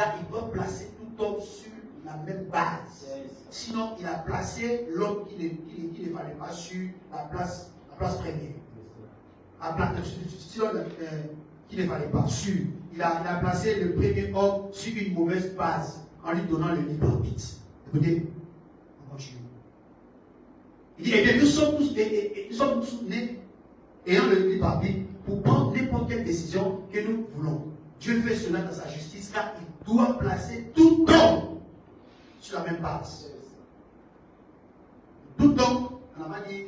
car il doit placer tout homme sur la même base. Sinon, il a placé l'homme qui ne fallait pas sur la place première. Qui ne fallait pas sur. Il a placé le premier homme sur une mauvaise base en lui donnant le libre arbitre. Écoutez, on continue. Il dit, eh bien, nous sommes tous nés ayant le libre arbitre pour prendre n'importe quelle décision que nous voulons. Dieu fait cela dans sa justice car il doit placer tout homme sur la même base. Tout homme, on n'a pas dit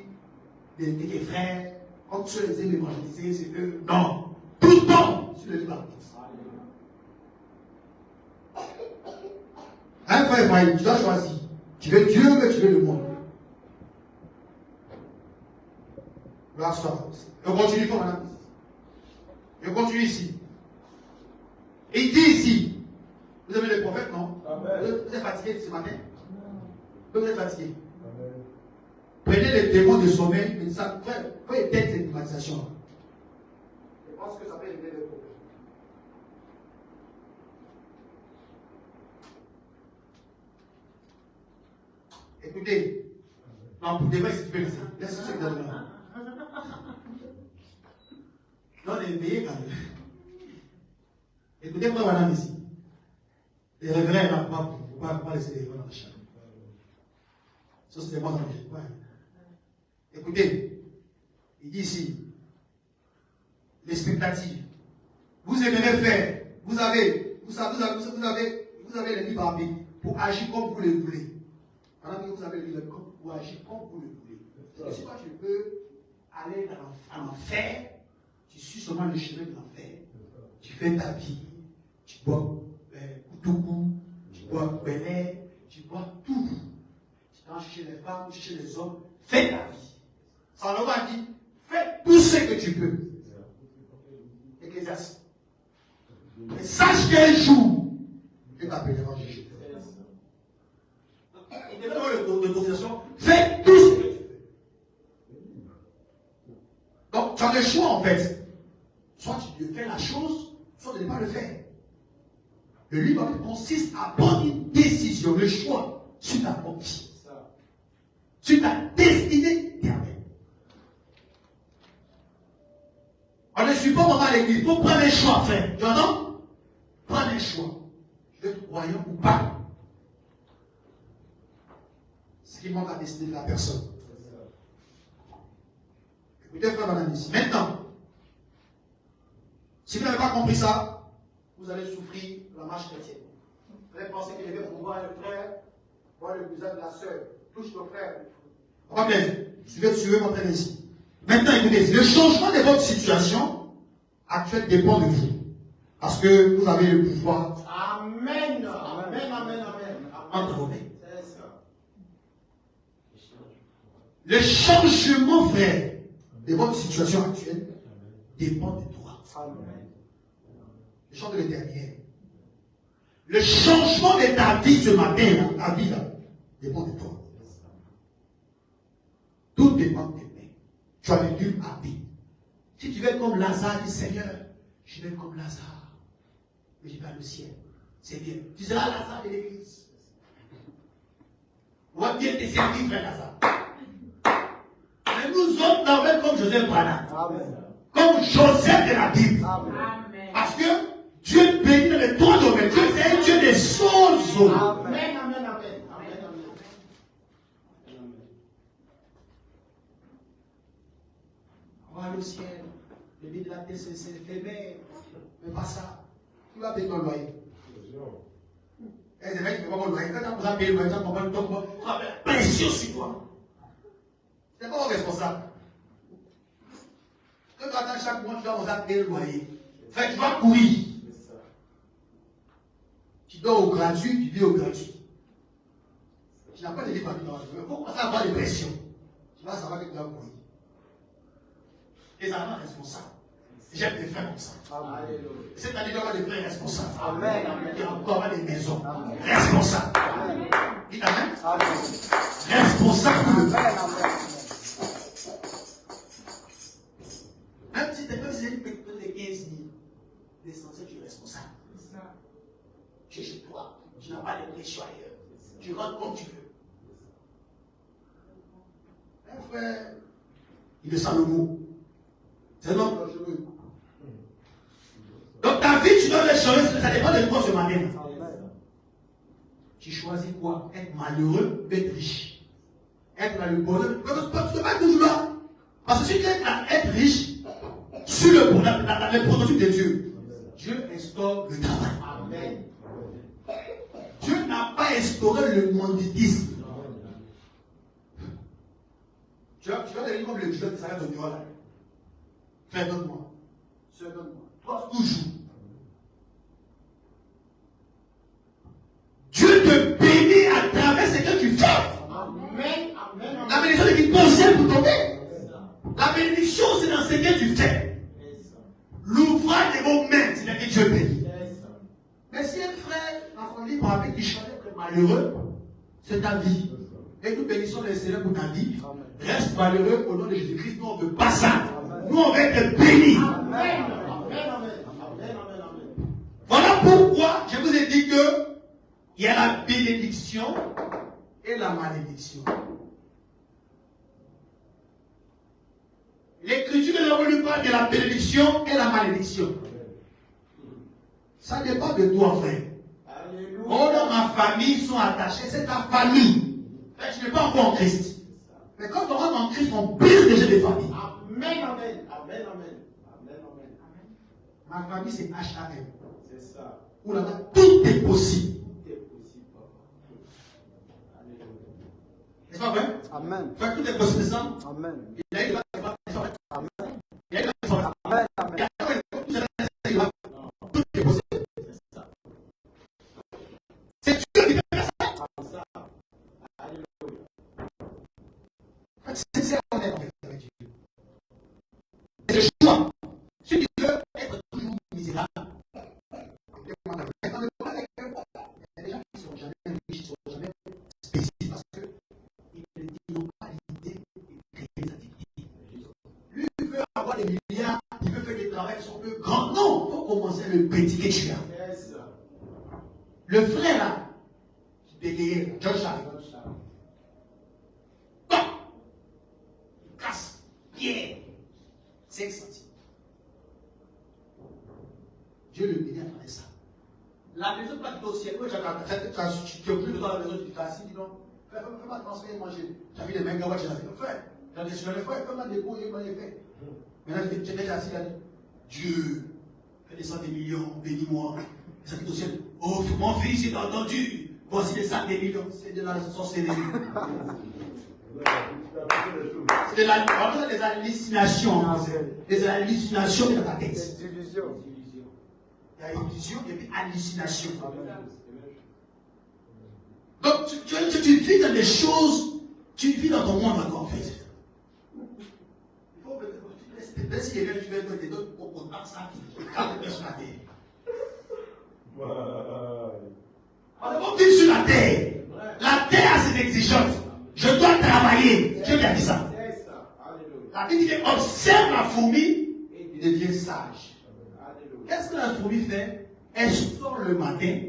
des frères, quand tu les aimes évangéliser, c'est eux. Non. Tout homme sur le libre arbitre. Un frère Ibrahim, tu dois choisir. Tu veux Dieu ou tu veux le monde. Gloire soit. On continue, madame. Je continue ici. Il dit ici, vous avez le prophète, non? Vous êtes fatigué ce matin? Vous êtes fatigué? Prenez les démons de sommeil, mais ça, faut éteindre cette climatisation. Je pense que ça peut régler les problèmes. Écoutez, non, pour demain, si tu peux, laisse ce que tu as donné. Non, les veillez quand même. Écoutez, frère, madame, ici. Les regrets, là, il ne faut pas laisser les gens dans la chambre. Ça, c'est moi dans le coin. Écoutez, il dit ici, l'expectative. Vous aimerez faire, vous avez le libre arbitre pour agir comme vous le voulez. Madame, vous avez le libre arbitre pour agir comme vous le voulez. Si toi tu veux aller dans l'enfer, tu suis seulement le chemin de l'enfer. Tu fais ta vie, tu bois Koutoukou, tu bois Belay, tu bois tout. Tu vas chez les femmes, chez les hommes, fais ta vie. Salomon a dit, fais tout ce que tu peux. Ecclésiaste. Et sache qu'un jour, Dieu t'appellera juger. Il te donne l'autorisation, fais tout ce que tu veux. Donc, tu as le choix en fait. Soit tu fais la chose, soit de ne pas le faire. Le libre arbitre consiste à prendre une décision, le choix sur ta propre vie, sur ta destinée éternelle. On ne suit pas vraiment à l'église, il faut prendre un choix à faire. Tu entends? Prendre un choix. Je veux être croyant ou pas. Ce qui manque à la destinée de la personne. Écoutez, frère, madame, ici. Maintenant, si vous n'avez pas compris ça, vous allez souffrir la marche chrétienne. Vous allez penser qu'il est pour voir le frère, voir le visage de la sœur, touche le frère. Ok, je vais suivre votre aide ici. Maintenant, écoutez, le changement de votre situation actuelle dépend de vous. Parce que vous avez le pouvoir. Amen. Amen, amen, amen. Entre vos mains. Le changement, frère, de votre situation actuelle dépend de toi. Amen. Je chante le dernier. Le changement de ta vie ce matin, là, ta vie là, dépend de toi. Tout dépend de tes mains. Tu as le libre arbitre. Si tu veux être comme Lazare, dis Seigneur, je vais être comme Lazare. Mais je vais à le ciel. C'est bien. Tu seras Lazare de l'église. On va bien te servir, frère Lazare. Mais nous autres, on va être comme Joseph Branham. Comme Joseph de la Bible. Amen. Parce que Dieu bénit dans les trois domaines. Dieu c'est un Dieu des choses. Amen, amen, amen. On va aller au ciel. Le billet de la tête, c'est éphémère. Mais pas ça. Tu vas payer ton loyer. Et c'est vrai que tu ne peux pas payer le loyer. Quand tu as payé le loyer, tu vas payer la pression sur toi. Tu n'es pas responsable. Quand tu attends chaque mois, tu dois payer le loyer. Fait que tu vas courir. Tu dors au gratuit, tu vis au gratuit. Tu n'as pas de libre dans la vie. Il faut commencer à avoir des pressions. Tu vas savoir que tu dois courir. Les amants responsables. J'aime des frères comme ça. Cette année, il y aura des frères responsables. Amen. Il y aura encore des maisons responsables. Dites Amen. Responsables. Même si tu es une personne de 15 000, l'essentiel, tu es responsable. Tu es chez toi. Tu n'as pas de pression ailleurs. Tu rentres comme tu veux. Un frère, il est sans le mot. C'est non dangereux. Donc ta vie, tu dois le changer. Ça dépend de toi ce matin. Tu choisis quoi? Être malheureux ou être riche? Être dans le bonheur. Tu ne peux pas être toujours là. Parce que si tu es à être riche, sur le bonheur, dans les prototypes de Dieu, Dieu instaure le travail. Amen. Dieu n'a pas instauré le monditisme. Tu vas devenir comme le Dieu qui s'arrête au niveau là. Fais donne-moi. Sœur, donne-moi. Toi, toujours. Dieu te bénit à travers ce que tu fais. Amen. Amen. La bénédiction est une conseille pour tomber. La bénédiction, c'est dans ce que tu fais. L'ouvrage de vos mains, c'est que Dieu bénit. Mais si un frère a grandi par avec qui choisit d'être malheureux, c'est ta vie. Et nous bénissons le Seigneur pour ta vie. Reste malheureux au nom de Jésus-Christ. Nous, on ne veut pas ça. Nous, on veut être bénis. Amen. Voilà pourquoi je vous ai dit que il y a la bénédiction et la malédiction. L'Écriture nous parle de la bénédiction et la malédiction. Ça dépend de toi, frère. Alléluia. Oh, dans ma famille, ils sont attachés. C'est ta famille. Tu n'es pas encore en Christ. Mais quand on rentre en Christ, on brise déjà des familles. Amen. Amen. Amen. Amen. Ma famille, c'est HAM. C'est ça. Où là-bas, tout est possible. Tout est possible. Alléluia. N'est-ce pas vrai? Amen. Fait que tout est possible, c'est ça? Amen. Il y a une Amen. Amen. Tout est possible. C'est Dieu qui fait ça. C'est ça qu'on est avec Dieu. C'est le choix. Si tu veux être toujours misérable, il y a des gens qui ne sont jamais riches, qui ne sont jamais spécifiques parce qu'ils n'ont pas l'idée de créer des activités. Lui, il veut avoir des milliards, il veut faire des travaux qui sont plus grands. Non, il faut commencer le petit que tu as. Le frère là, qui bégayait, John Charles. Il casse, pierre, 5 centimes. Dieu le bénit à travers ça. La maison pas du ciel. Tu es plus dans la maison, tu t'assis, dis non. Fais-moi transférer manger. Tu as vu les mains gawa, tu as dit, frère, tu as dit, frère, fais-moi débrouiller, comment il fait. Maintenant, tu es déjà assis là. Dieu, fais descendre des millions, bénis-moi. Ça dit au ciel, oh, mon fils, il a entendu. Voici les sacs des millions. C'est de la sorcellerie. C'est des hallucinations. Des hallucinations dans ta tête. Des illusions. Il y a illusion et puis hallucination. Donc, tu vis dans des choses, tu vis dans ton monde encore, en fait. Il faut que tu laisses les gens, tu veux te donner pour qu'on passe ça, quand tu es sur la terre. On va vivre sur la terre. La terre a ses exigences. Je dois travailler. Dieu t'a dit ça. La Bible dit observe la fourmi et devient sage. Qu'est-ce que la fourmi fait? Elle sort le matin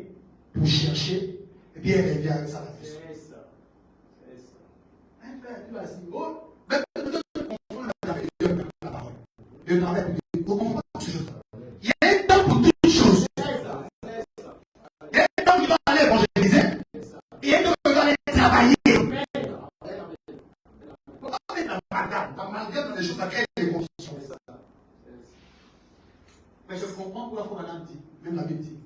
pour chercher et puis elle revient avec ça la maison. Un frère, tu vas dire, oh, mais on avec Dieu, la parole. Dieu travaille avec Dieu. On comprend pas toujours. Il y a un temps pour toutes choses. Il y a un temps qui va aller évangéliser. Il y a un temps qui va aller travailler. Malgré dans les choses, ça crée des confusions. Mais je comprends pourquoi madame dit, même la Bible dit,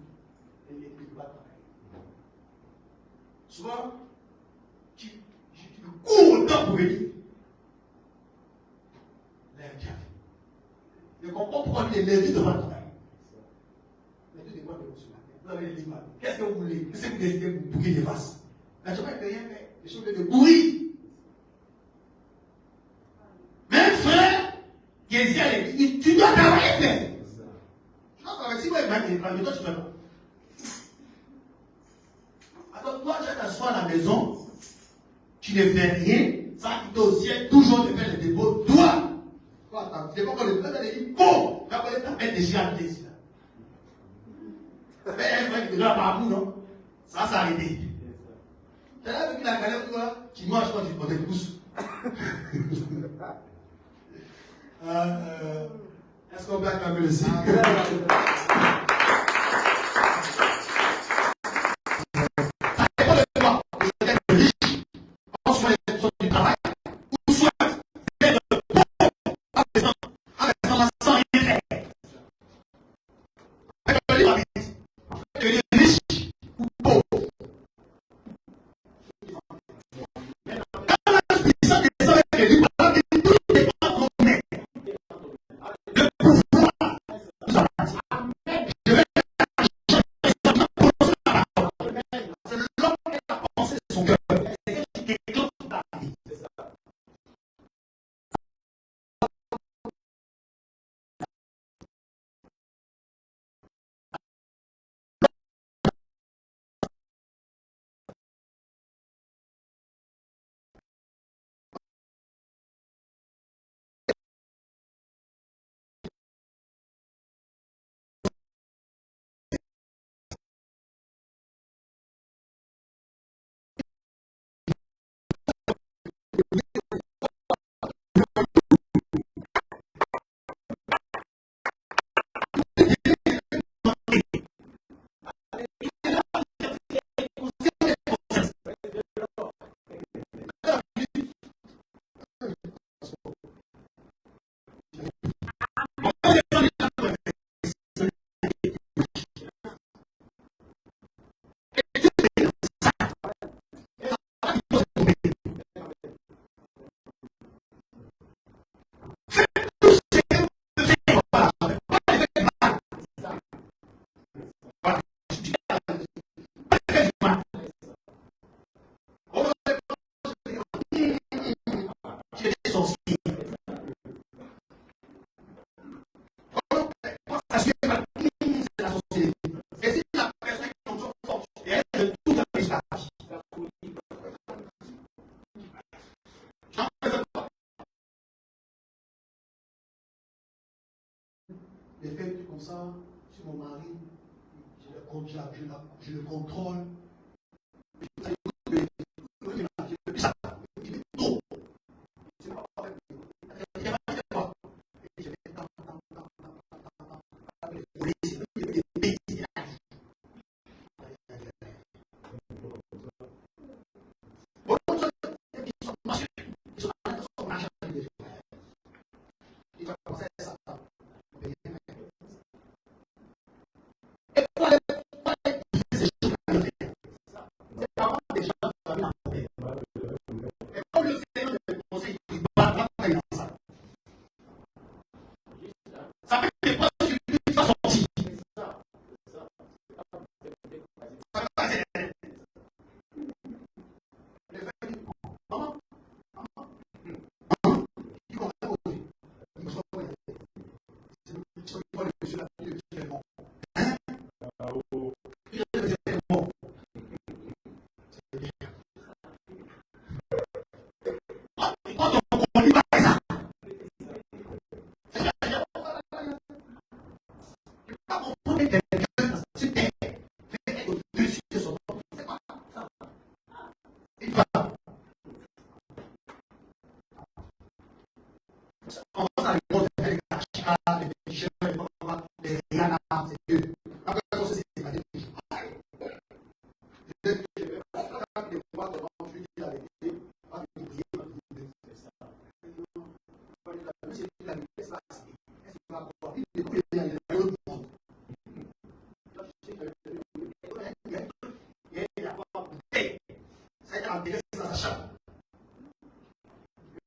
elle ne peut pas travailler. Souvent, tu cours autant pour venir. Je comprends pourquoi les Lévites ne doivent pas travailler. Mais tout dépend de vous sur la terre. Vous avez les livres. Qu'est-ce que vous voulez? Qu'est-ce que vous décidez pour bouquer des vases? La journée ne peut rien faire. Les choses de courir. Même frère, tu dois travailler, frère. Tu dois travailler. Si vous êtes mal, toi, tu fais pas. Alors, toi, tu t'assois à la maison, tu ne fais rien, ça qui au ciel, toujours de faire les dépôts. Toi, tu n'es pas encore le peuple, il dit, bon, tu vas aller ta mettre déjà à ici. Mais un frère qui te donne par amour, non? Ça a arrêté. Tu as vu la galère, tu manges quand tu te pousses. Est-ce qu'on peut acclamer le Seigneur? Les faits comme ça, sur mon mari, je le contrôle.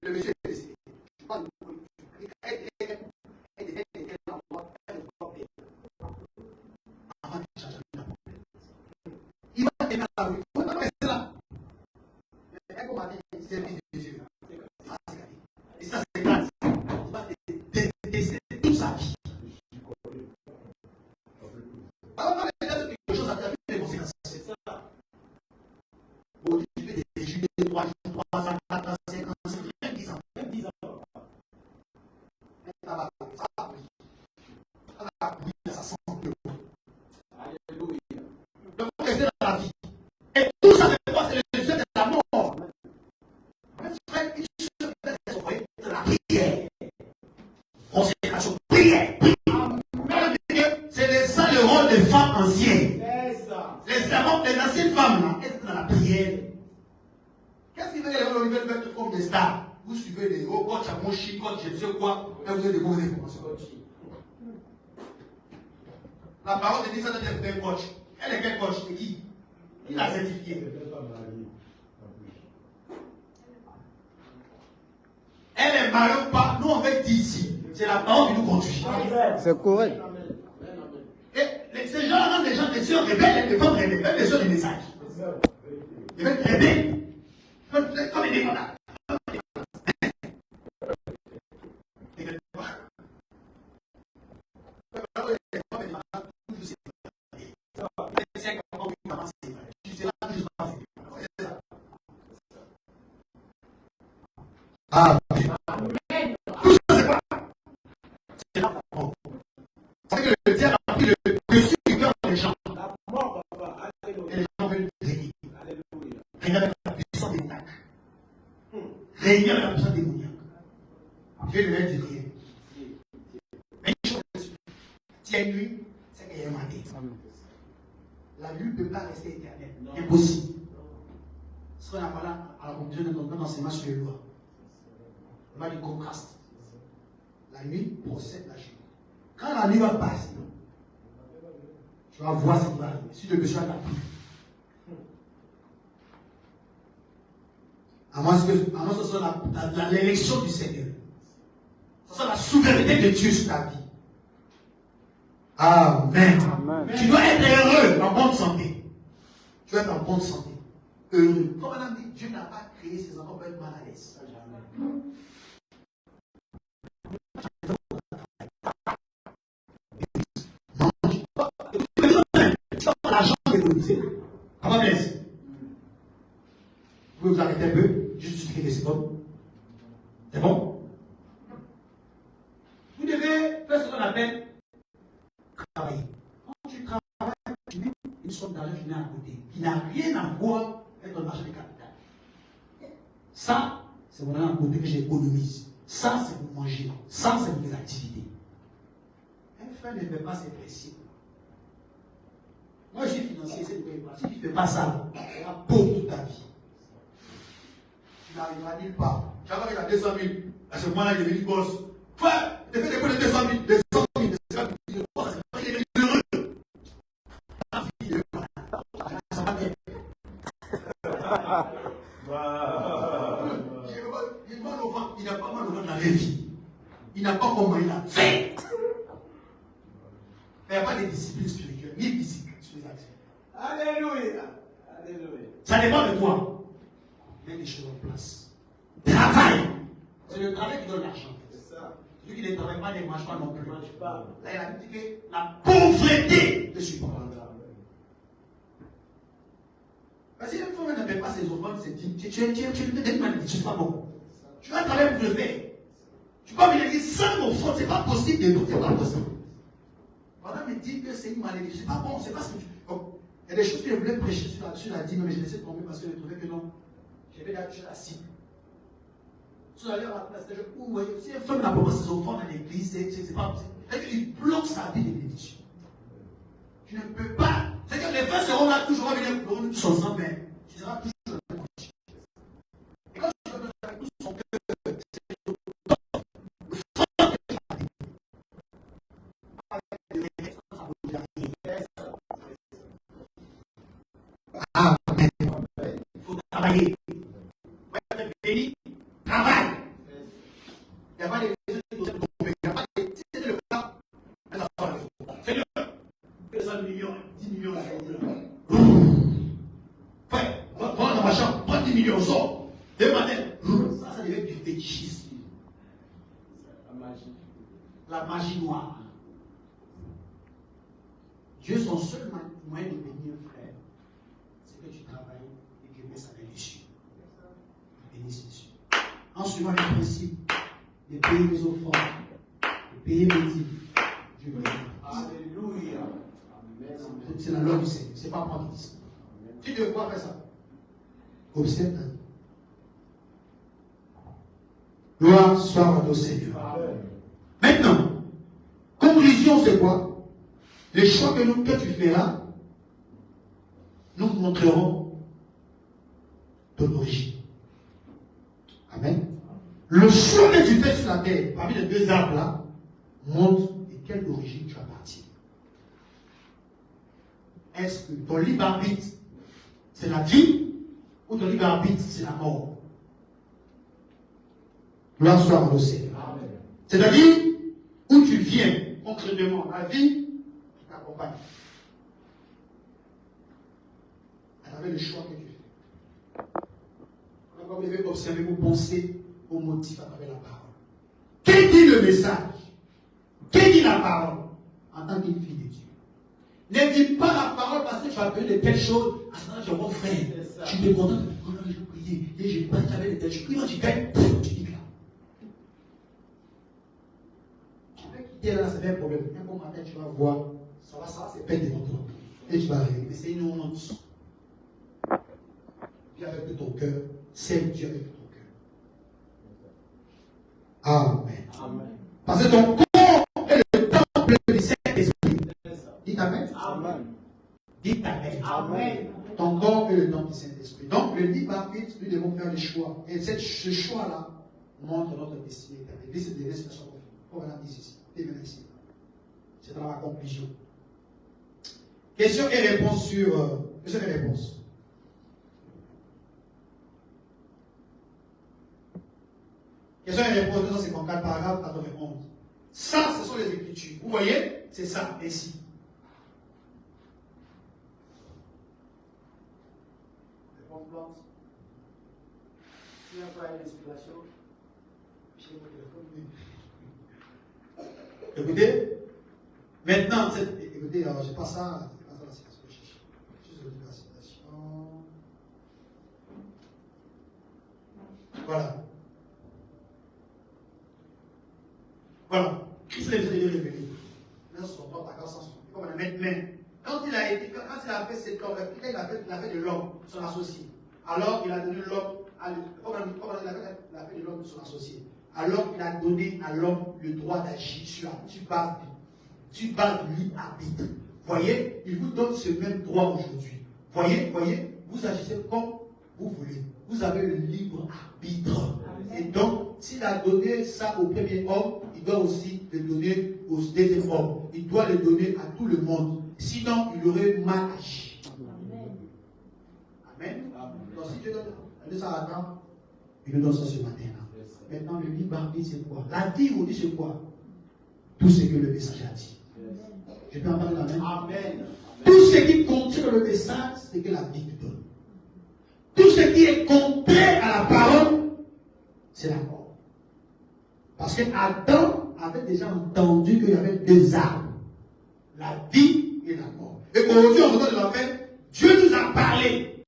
Le monsieur est décédé. Je parle de il va tenir la rue. Il va rester là. Et comme a dit, c'est le Jésus. Et ça, c'est grave. Il va décéder toute sa vie. Alors, quand il y a quelque chose à faire, il y a des conséquences. C'est ça. Bon, tu fais des juillet, 3 jours, 3 ans, 4 ans, 5 ans, 10 ans. Même 10 ans. Ça va, ça va. Ça va, ça sent le. Alléluia. ça. Les anciennes femmes, là, elles étaient dans la prière. Qu'est-ce qui fait que les gens veulent mettre comme des stars? Vous suivez les hauts, coach à mon chi, coach, je ne sais quoi, et vous avez des mauvaises informations. La parole de Dieu, ça doit être un coach. Elle est quel coach? C'est qui? Qui l'a certifié? Elle est mariée ou pas? Nous, on veut dire ici. C'est la parole qui nous conduit. C'est correct. Et ces gens-là sont des gens, des sœurs rebelles, des femmes rebelles, même des sœurs du message. Ils veulent être rebelles. Comme ils disent comme ça. Ah, tout ça c'est quoi? C'est la parole. C'est que le diable a pris le dessus du cœur des gens. Et les gens veulent régner. Régner avec la puissance démoniaque. Régner avec la puissance démoniaque. Dieu ne leur dit rien. Mais une chose est sûre. Si elle nuit, c'est qu'elle est mandée. La nuit ne peut pas rester éternelle. Impossible. Ce qu'on appelle à la conclusion de notre enseignement sur les lois. On va du contraste. La nuit procède la journée. Quand la nuit va passer, tu vas voir ce qui va arriver. Si tu as besoin d'appui. À moins que ce soit l'élection du Seigneur. Ce soit la souveraineté de Dieu sur ta vie. Amen. Amen. Tu dois être heureux, en bonne santé. Tu dois être en bonne santé. Heureux. Comme madame dit, Dieu n'a pas créé ses enfants pour être mal à l'aise. L'argent économisé. Comment blesse? Vous pouvez vous arrêter un peu, juste justifier que c'est bon. C'est bon? Vous devez faire ce qu'on appelle travailler. Quand tu travailles, tu mets une somme d'argent qui vient à côté, qui n'a rien à voir avec ton marché de capital. Ça, c'est mon argent à côté que j'économise. Ça, c'est pour manger. Ça, c'est pour mes activités. Un frère ne fait pas ses principes. Moi, je suis financier, c'est le pas. Si tu ne fais pas ça, tu vas pauvre toute ta vie. Tu n'arriveras nulle part. Tu vas voir qu'il a 200 000. À ce moment-là, il est venu boss. Frère, tu fais des points de 200 000. 200 000, c'est pas il est heureux. Ça va bien. Il n'a pas mal au ventre dans la vie. Il n'a pas comment il a fait. Il n'y a pas de discipline spirituelle, ni physique. Alléluia. Alléluia. Ça dépend de toi. Mets les choses en place. Travaille. C'est le travail qui donne l'argent. C'est ça. Celui qui ne travaille pas ne mange pas non plus. Ne mange pas. Là, il a dit que la pauvreté te supporte. Parce que si une femme ne paie pas ses offrandes, c'est dit, tu es une malédiction, c'est pas bon. Tu vas travailler pour le faire. Tu peux venir dire sans offrande, c'est pas possible de nous, c'est pas possible. Madame me dit que c'est une malédiction, c'est pas bon, c'est pas ce que tu. Il y a des choses que je voulais prêcher sur la dîme, mais je laissé tomber parce que je trouvais que non. J'avais déjà touché la cible. Si une femme n'a pas ses enfants dans l'église, c'est pas possible. Il bloque sa vie de bénédiction. Tu ne peux pas. C'est que les frères seront là toujours, venir pour nous tous ensemble, mais tu seras toujours dans la bénédiction. Et quand tu veux faire tout son cœur, il faut travailler. Béni, travaille. Il n'y a pas de raison de il n'y a pas de. Si c'est le cas, fais-le. Fais 100 millions, 10 millions la journée. Fais, prends dans ma chambre, prends 10 millions, sors. Demandez. Ça devient du fétichisme. La magie. La magie noire. Dieu, son seul moyen de bénir un frère, c'est que tu travailles et que tu mets ça dans les cieux. Bénisse les cieux. En suivant les principes de payer mes offrandes, de payer mes dîmes, Dieu bénit. Alléluia. C'est la loi du Seigneur, ce n'est pas moi qui dis ça. Tu ne veux pas faire ça. Observe. Gloire soit au Seigneur. Maintenant, conclusion, c'est quoi? Le choix que tu feras nous montrerons ton origine. Amen. Le choix que tu fais sur la terre, parmi les deux arbres là, montre de quelle origine tu appartiens. Est-ce que ton libre arbitre, c'est la vie, ou ton libre arbitre, c'est la mort? Gloire soit au Seigneur. C'est-à-dire, où tu viens, concrètement, la vie qui t'accompagne. À travers le choix que tu fais. Vous devez observer vos pensées, vos motifs à travers la parole. Qu'est-ce dit le message? Qu'est-ce dit la parole? En tant qu'une fille de Dieu. Ne dis pas la parole parce que tu as besoin de telle chose. À ce moment-là, tu es mon frère. Tu te contentes. Oh non, je priais. Et je pas jamais de telle chose. Puis quand tu gagnes, tu dis là. Tu peux quitter là, c'est pas un problème. Un bon matin, tu vas voir. Ça va, c'est peine devant toi. Et tu vas arriver. Mais c'est une honte. Viens avec tout ton cœur. Sers Dieu avec tout ton cœur. Amen. Amen. Parce que ton corps est le temple du Saint-Esprit. Dites Amen. Amen. Dites Amen. Amen. Ton corps est le temple du Saint-Esprit. Donc, le libre arbitre, nous devons faire des choix. Et ce choix-là montre notre destinée éternelle. C'est des destination. On va dire ici. Ici. C'est dans la conclusion. Question et réponse sur. Question et réponse. Question et réponse 254, paragraphe 91. Ça, ce sont les Écritures. Vous voyez? C'est ça, ici. Réponse blanche. Si on a une inspiration, j'ai mon téléphone. Écoutez, maintenant, écoutez, alors, je passe ça, c'est pas ça la citation que je cherche. Juste la citation. Voilà. Voilà. Christ les a révélés. Là, son temps, ta grâce, comme on a maintenant. Quand il a fait cette œuvre, il a fait de l'homme son associé. Alors, il a donné l'homme, comme il a fait de l'homme son associé. Alors, il a donné à l'homme le droit d'agir sur tu bats du libre arbitre. Voyez, il vous donne ce même droit aujourd'hui. Voyez, vous agissez comme vous voulez. Vous avez le libre arbitre. Et donc, s'il a donné ça au premier homme, il doit aussi le donner au deuxième homme. Il doit le donner à tout le monde. Sinon, il aurait mal agi. Amen. Donc, si Dieu donne ça à Adam, il nous donne ça ce matin-là. Maintenant, le libre arbitre, c'est quoi? La vie vous dit c'est quoi? Tout ce que le message a dit. Je peux en parler d'amen. Amen. Tout ce qui contient le message, c'est que la vie te donne. Tout ce qui est contraire à la parole, c'est la mort. Parce que Adam avait déjà entendu qu'il y avait deux arbres, la vie et la mort. Et aujourd'hui, on entend de la fin, Dieu nous a parlé.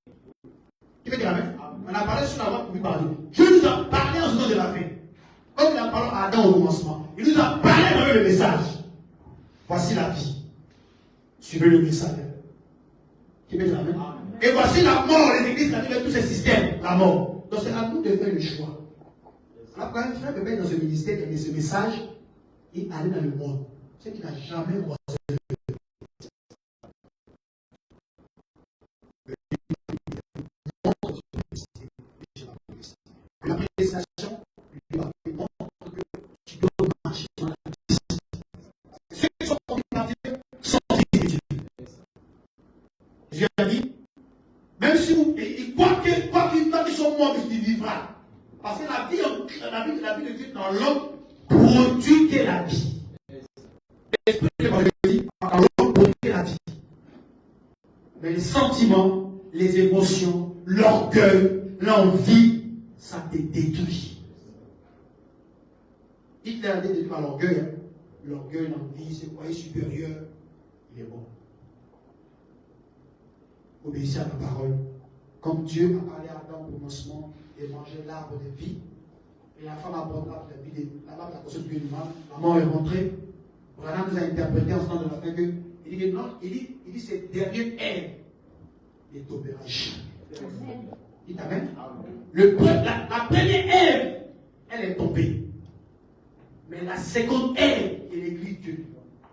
Qui fait de la fin? On a parlé sur la voie pour lui parler. Dieu nous a parlé en ce temps de la fin. Comme il a parlé à Adam au commencement, il nous a parlé avec le message. Voici la vie. Suivez le message. Qui fait de la main? Et voici la mort. Les églises avec tous ces systèmes. La mort. Donc c'est à nous de faire le choix. Alors quand un frère peut être dans ce ministère et ce message, et aller dans le monde. C'est qu'il n'a jamais croisé le monde. La prédication lui va répondre que tu dois marcher dans la vie. Ceux qui sont ordinaires sont Dieu. Dieu a dit, même si vous, quoi qu'ils sont morts, ils vivra. Parce que la vie de Dieu dans l'homme produit que la vie. L'esprit de Dieu dans l'homme produit la vie. Mais les sentiments, les émotions, l'orgueil, l'envie, ça te détruit. Hitler a été détruit par l'orgueil. Hein. L'orgueil, l'envie, se croyait supérieur. Il est bon. Obéissez à la parole. Comme Dieu a parlé à Adam au commencement et manger l'arbre de vie. Et la femme a apporté l'arbre de vie. La femme a conscience du mal. La mort est rentrée. Branham nous a interprété en ce temps de la fin que il dit que non, il dit cette dernière Ève ne tombera jamais. Dites Amen. La première Ève, elle est tombée. Mais la seconde Ève est l'église de Dieu,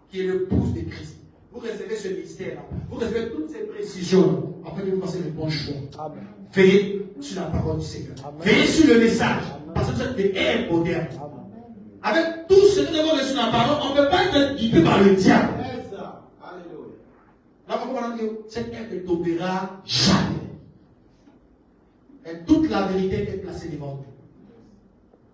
qui est le pouce de Christ. Vous recevez ce mystère-là. Vous recevez toutes ces précisions. Après de vous passer le bon choix. Amen. Veillez sur la parole du Seigneur. Amen. Veillez sur le message. Parce que vous êtes des ères modernes. Avec tout ce que nous avons reçu dans la parole, on ne peut pas être guidé par le diable. C'est ça. Alléluia. Là, on va dire, cette ère ne tombera jamais. Et toute la vérité est placée devant nous.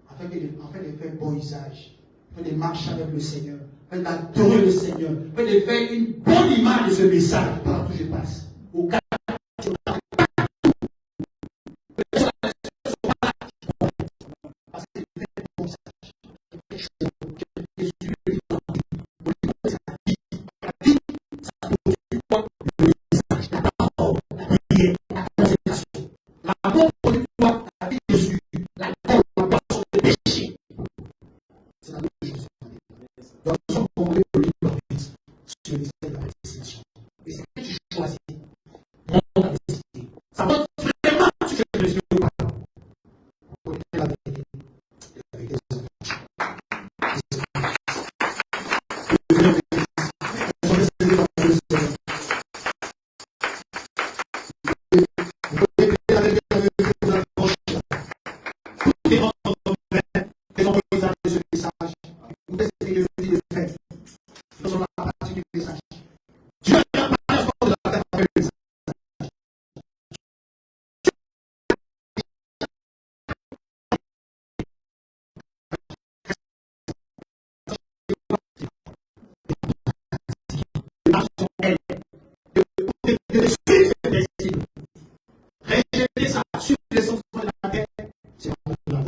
Afin de faire bon usage. Afin de marcher avec le Seigneur. Afin d'adorer le Seigneur. Afin de faire une bonne image de ce message. Partout où je passe. Au cas l'amour pour le pouvoir, la vie de Jésus, la terre, la boisson de péché. C'est la vie de Jésus. Donc, nous sommes convaincus de libre arbitre sur le mystère de la destination. Et c'est que tu choisis. Mon la destinée. Ça montre vraiment que tu fais le Jésus ou pas. Pour connaître la vérité. Et la vérité, c'est rejeter ça sur les sentiments de la terre, c'est la mort de l'amour.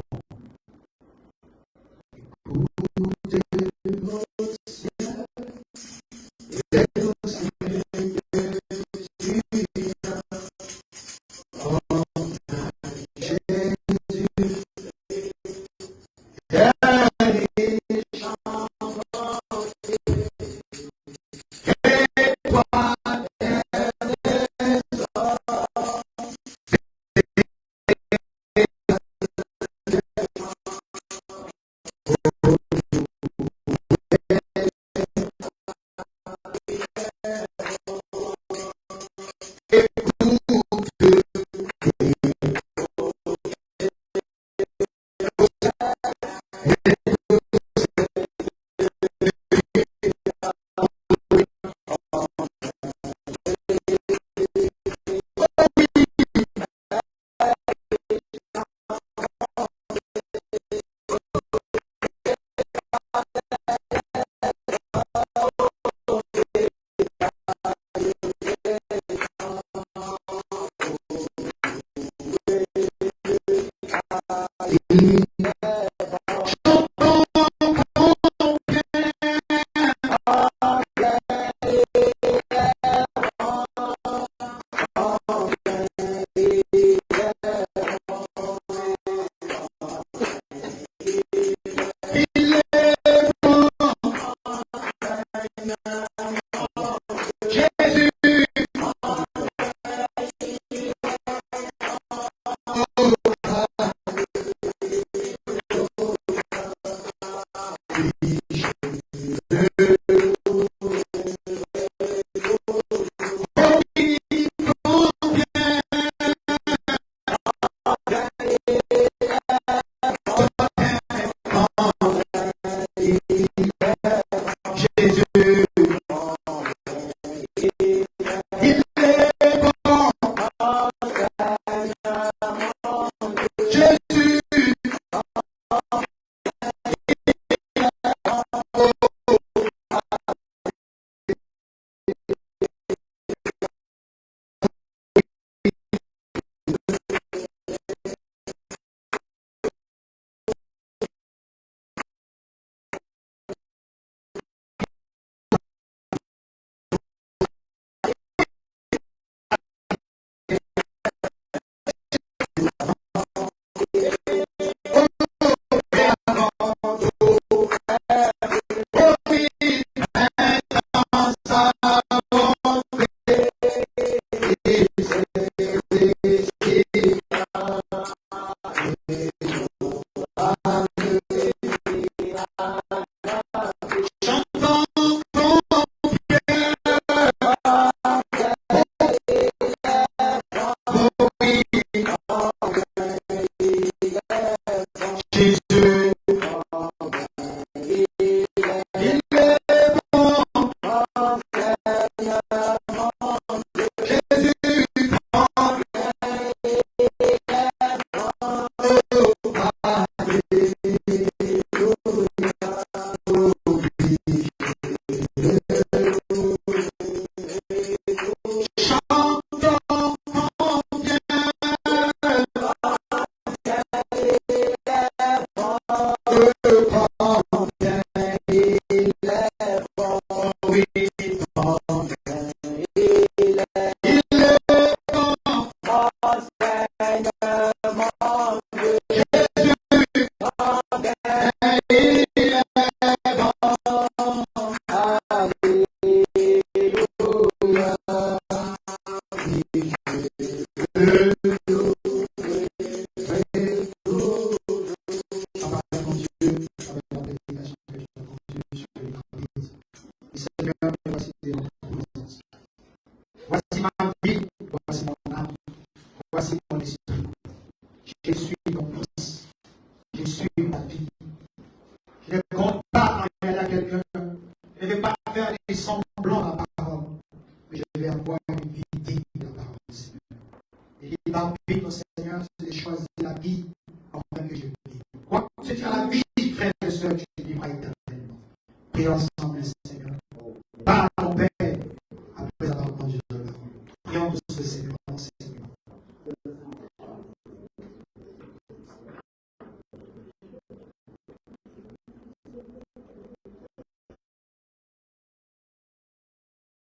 voici mon esprit. Je suis ton fils. Je suis ta fille. Je ne compte pas engager à quelqu'un. Je ne vais pas faire des semblants à la parole. Mais je vais avoir une vie digne de la parole du Seigneur. Et il va vivre